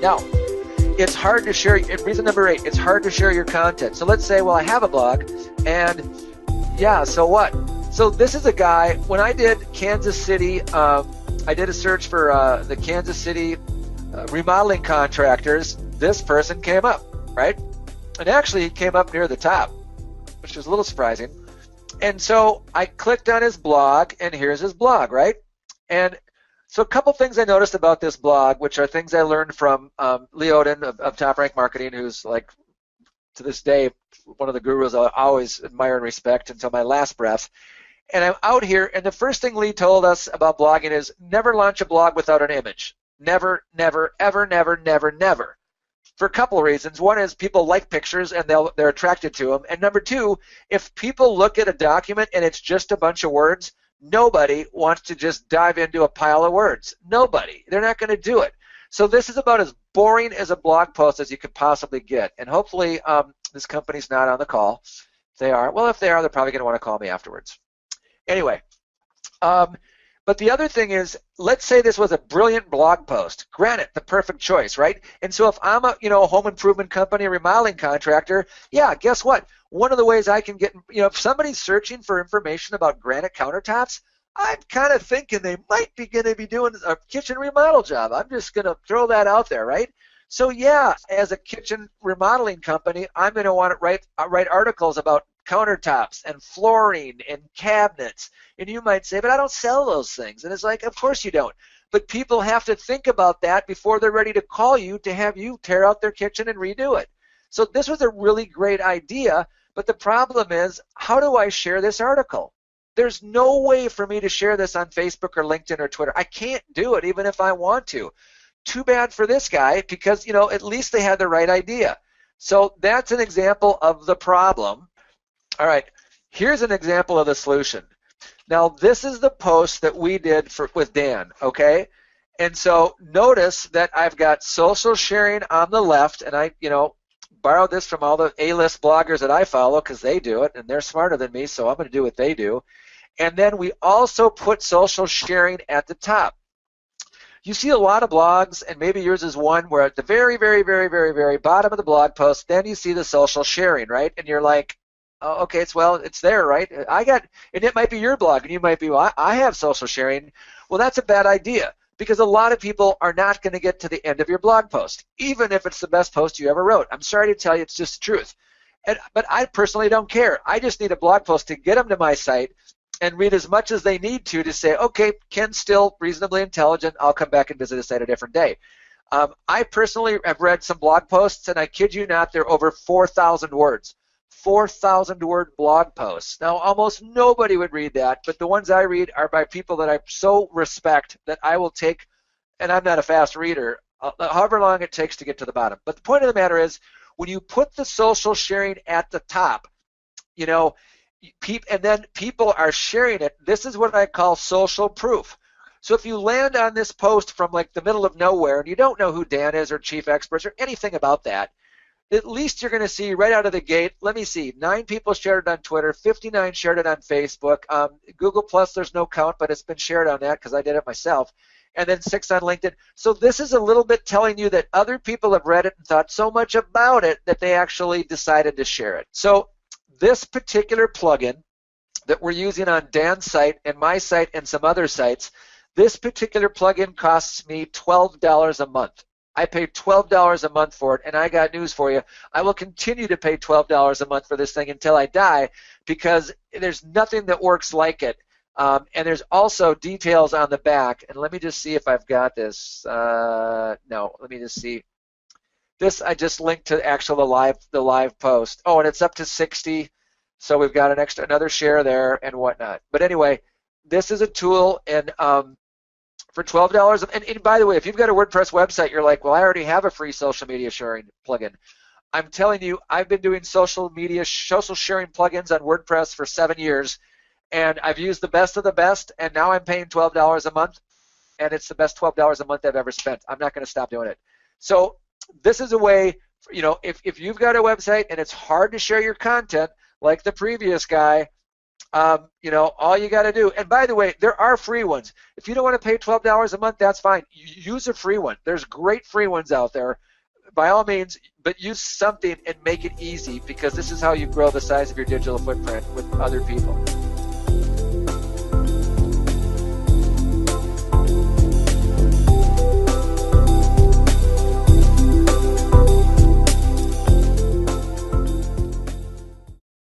Now, it's hard to share, reason number 8, it's hard to share your content. So let's say, well, I have a blog, and yeah, so what? So this is a guy, when I did Kansas City, I did a search for the Kansas City remodeling contractors, this person came up, right? And actually he came up near the top, which was a little surprising. And so I clicked on his blog, and here's his blog, right? And so a couple things I noticed about this blog, which are things I learned from Lee Odin of Top Rank Marketing, who's like, to this day, one of the gurus I always admire and respect until my last breath. And I'm out here, and the first thing Lee told us about blogging is never launch a blog without an image. Never, never, ever, never, never, never. For a couple of reasons. One is people like pictures and they're attracted to them. And number 2, if people look at a document and it's just a bunch of words, nobody wants to just dive into a pile of words. Nobody. They're not going to do it. So this is about as boring as a blog post as you could possibly get. And hopefully this company's not on the call. If they are, well, if they are, they're probably going to want to call me afterwards. Anyway, but the other thing is, let's say this was a brilliant blog post. Granted, the perfect choice, right? And so if I'm a home improvement company, a remodeling contractor, yeah, guess what? One of the ways I can get, if somebody's searching for information about granite countertops, I'm kind of thinking they might be going to be doing a kitchen remodel job. I'm just going to throw that out there, right? So yeah, as a kitchen remodeling company, I'm going to want to write articles about countertops and flooring and cabinets. And you might say, but I don't sell those things. And it's like, of course you don't. But people have to think about that before they're ready to call you to have you tear out their kitchen and redo it. So this was a really great idea, but the problem is, how do I share this article? There's no way for me to share this on Facebook or LinkedIn or Twitter. I can't do it even if I want to. Too bad for this guy, because at least they had the right idea. So that's an example of the problem. All right, here's an example of the solution. Now this is the post that we did with Dan, okay? And so notice that I've got social sharing on the left, and I borrowed this from all the A-list bloggers that I follow because they do it, and they're smarter than me, so I'm going to do what they do. And then we also put social sharing at the top. You see a lot of blogs, and maybe yours is one, where at the very, very, very, very, very bottom of the blog post, then you see the social sharing, right? And you're like, oh, okay, it's there, right? And it might be your blog, and you might be, well, I have social sharing. Well, that's a bad idea, because a lot of people are not going to get to the end of your blog post, even if it's the best post you ever wrote. I'm sorry to tell you, it's just the truth. But I personally don't care. I just need a blog post to get them to my site and read as much as they need to say, okay, Ken's still reasonably intelligent. I'll come back and visit his site a different day. I personally have read some blog posts, and I kid you not, they're over 4,000 words. 4,000-word blog posts. Now, almost nobody would read that, but the ones I read are by people that I so respect that I will take, and I'm not a fast reader, however long it takes to get to the bottom. But the point of the matter is, when you put the social sharing at the top, and then people are sharing it, this is what I call social proof. So if you land on this post from like the middle of nowhere, and you don't know who Dan is or Chief Experts or anything about that, at least you're going to see right out of the gate, let me see, 9 people shared it on Twitter, 59 shared it on Facebook. Google Plus, there's no count, but it's been shared on that because I did it myself. And then 6 on LinkedIn. So this is a little bit telling you that other people have read it and thought so much about it that they actually decided to share it. So this particular plugin that we're using on Dan's site and my site and some other sites, this particular plugin costs me $12 a month. I pay $12 a month for it, and I got news for you. I will continue to pay $12 a month for this thing until I die, because there's nothing that works like it. And there's also details on the back. And let me just see if I've got this. No, let me just see. This I just linked to the live post. Oh, and it's up to 60. So we've got another share there and whatnot. But anyway, this is a tool, and for $12, and by the way, if you've got a WordPress website, you're like, well, I already have a free social media sharing plugin. I'm telling you, I've been doing social sharing plugins on WordPress for 7 years, and I've used the best of the best, and now I'm paying $12 a month, and it's the best $12 a month I've ever spent. I'm not going to stop doing it. So this is a way, if you've got a website and it's hard to share your content, like the previous guy, You know, all you got to do, and by the way, there are free ones. If you don't want to pay $12 a month, that's fine. Use a free one. There's great free ones out there, by all means, but use something and make it easy, because this is how you grow the size of your digital footprint with other people.